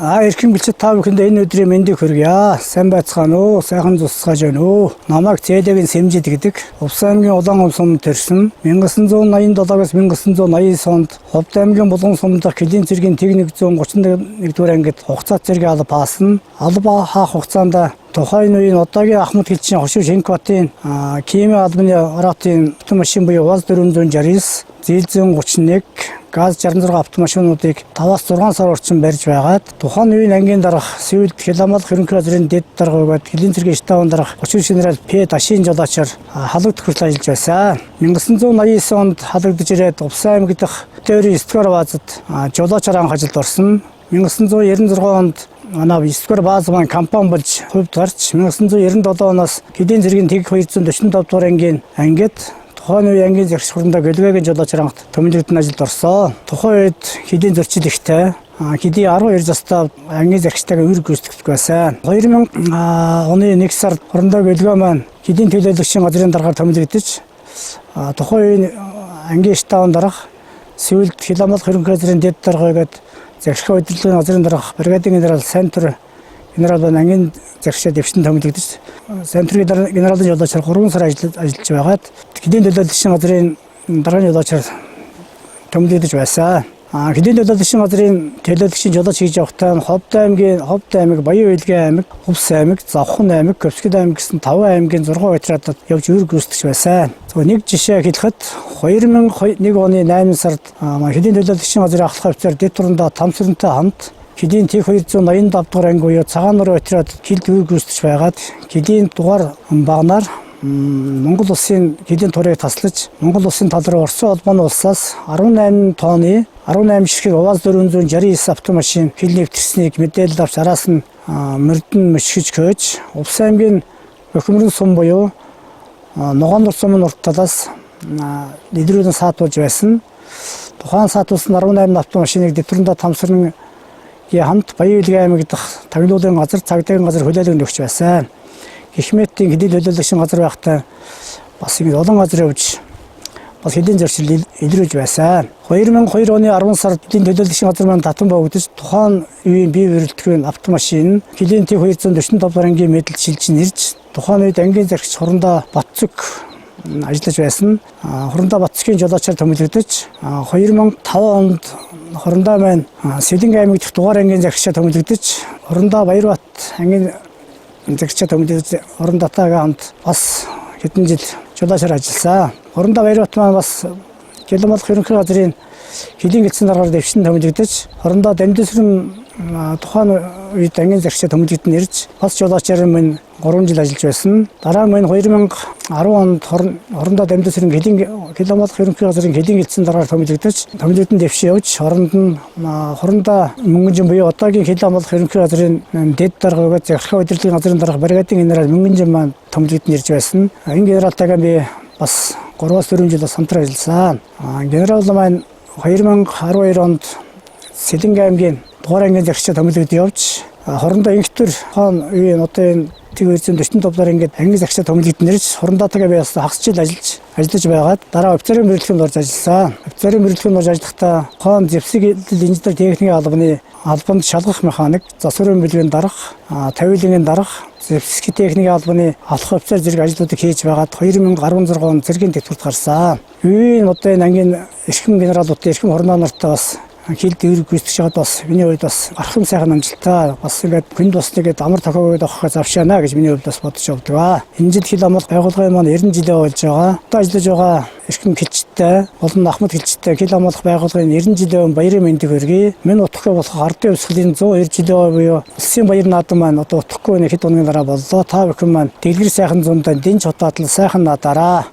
Эрхэм гэлчид та бүхэндээ энэ өдрийн мэндийг хүргье. Сайн байцгаана уу? Сайхан зусгаж байна уу? Намайг Зээдэгийн Сэмжид гэдэг. Увс аймгийн Улаан сумд төрсөн. 1987-аас 1989 онд Ховд аймгийн Булган сумд Килийн цэргийн техник 131 дугаар ангид хугацаа цэргийн алба паасан. Алба хаах хугацаанд тухайн үеийн одоогийн Ахмад хэлчийн Хошуу Шинкбатын Кими албаны ороотын автомашин буюу УАЗ-469, ЗИЛ-131, ГАЗ-66 автомашинуудыг 5-6 сар орчим барьж байгаад тухайн үеийн ангийн дарга Сүүлд Хиламалх ерөнхий газрын дэд дарга бөгөөд Килийн цэргийн штабын дарга Очир генерал П. Дашийн жолоочоор халагдах хүртэл ажиллаж байсан. 1989 онд халагдж ирээд Увс аймаг дахь Төвөрийн 9 дугаар баазад жолоочоор анх ажилд орсон. 1996 онд манай 9 дугаар бааз маань компани болж хувьд гарч 1997 оноос Килийн цэргийн Тэг 245 дугаар ангийн ангид тухайн үеийн ангийн захирч хурлаа гэлгээгийн жолоочоор анх томилогдсон ажилд орсон. Тухайн үед Килийн зөрчил ихтэй Килийн 12 застай ангийн захирчтайгаа үр гүйцэтгэх байсан. 2000 оны 1 сард хурлаа гэлгээ маань Килийн төлөөлөгчийн газрын даргаар томилогдож тухайн үеийн ангийн штабын дарга Сүүлд Хиламалх ерөнхий газрын дэд дарга гээд захиргааны удирдлагын газрын дарга бригадын генерал Сантур генерал ба ангийн захирчаа дэвшин томилогдож Сантур генералын жолоочоор 3 сар ажиллаж байгаад Килийн төлөөлөгчийн газрын даргааны жолоочоор томилогдож байсан. Килийн төлөөлөгчийн газрын төлөөлөгчийн жолооч хийж явахдаа Ховд аймаг, Баян Уйлгийн аймаг, Увс аймаг, Завхан аймаг, Көвсгөл аймаг гэсэн 5 аймгийн 6 отрядад явж үр гүйцэтгэж байсан. Нэг жишээ хэлэхэд 2001 оны 8 сард Килийн төлөөлөгчийн газрын ахлах офицер дэд турандаа Тамсрынтай хамт Килийн Тэг 285 дугаар анги буюу Цагаан нуурын отряд Килд үр гүйцэтгэж байгаад Килийн дугаар багнаар Монгол улсын Килийн турыг таслаж Монгол улсын тал руу Орсын улбаны улсаас 18 тонны 18 ширхэг УАЗ-469 автомашин хил нэвтэрснийг мэдээлэл авч араас нь мөрдөн мөшгөж хөөж Увс аймгийн Өхмөрөн сум буюу Ногоон сумын урт талаас нэдрүүдэн саатуулж байсан. Тухайн саатуулсан 18 автомашиныг дэвтрэндээ Тамсрын хамт Баян Уйлгийн аймаг дахь тагнуулын газар, цагдаагийн газар хүлээлгэн өгч байсан. Гихмэтийн Килийн төлөөлөгчийн газар байхдаа бас ингэ олон газар явж бас Килийн зөрчил илрүүлж байсан. 2002 оны 10 сард Килийн төлөөлөгчийн газар маань татан богдож тухайн үеийн бие бүрэлдэхүүн автомашин Килийн Тэг 245 дугаар ангийн мэдэлд шилжиж нэрж тухайн үед ангийн захирч Хурандаа Батцэг ажиллаж байсан. Хурандаа Батцгийн жолоочоор томилогдож 2005 онд Хурандаа маань Сэлэнг аймаг дахь дугаар ангийн захирчаар томилогдож Хурандаа Баярбат ангийн захирчаар томилогдож Хурандаатайгаа хамт бас хэдэн жил жолоочоор ажилласан. Хурандаа Баярбат маань бас Хиламалх ерөнхий газрын Килийн гэлцэн даргаар дэвшин томилогдож Хурандаа Дамдисрын тухайн үед ангийн захирчаар томилогдсон нэрж бас жолоочоор минь 3 жил ажиллаж байсан. Дараа нь 2010 онд Хурандаа Дамдисрын Хиламалх ерөнхий газрын Килийн гэлцэн даргаар томилогдсон дэвшин явж оронд нь Хурандаа Мөнгөнжин буюу одоогийн Хиламалх ерөнхий газрын дэд дарга бөгөөд захиргааны удирдлагын газрын дарга бригадын генерал Мөнгөнжин маань томилогдсон нэрж байсан. Энэ генералтайгаа би бас 3-4 жил хамтран ажилласан. Генерал маань 2012 онд Сэлэнг аймгийн дугаар ангийн захирчаар томилогдож явж Хурандаа инхтэр хаан үеийн одоогийн Тэг 245 дугаар ангид ангийн захирчаар томилогдсон нэрж Хурандаатайгаа би бас хагас жил ажиллаж байгаад дараа офицерын мөрөлдөхөнд орж ажилласан. Офицерын мөрөлдөхөнд орж ажиллахдаа хаан зэвсэг инженер техникийн албанд шалгах механик, засварын бэлгийн дарга, тавилангийн дарга, зэвсэг техникийн албаны алах офицер зэрэг ажлуудыг хийж байгаад 2016 онд цэргийн тэтгэврт гарсан. Үеийн одоогийн ангийн эрхэм генералуудын эрхэм хорноо нартай бас Килд үр гүйцэтгэж байгаад бас миний хувьд бас архам сайхан амжилттай бас ингээд хүнд басныгээд амар тохиогоод авахыг завшаана гэж миний хувьд бас бодож явдаг. Энэ жил Хиламалх байгууллагын маань 90 жилээ болж байгаа. Одоо ажиллаж байгаа эрхэм хэлчтэй болон Ахмад хэлчтэй Хиламалх байгууллагын 90 жилийн баярын мэндийг хүргэе. Минь утгагүй болох ардын өвсгөлийн 190 жилийн буюу улсын баяр наадам маань одоо утгагүй нэг хэд өдрийн дараа боллоо. Та бүхэн маань дэлгэр сайхан зундаа дэнч хотоотл сайхан надаараа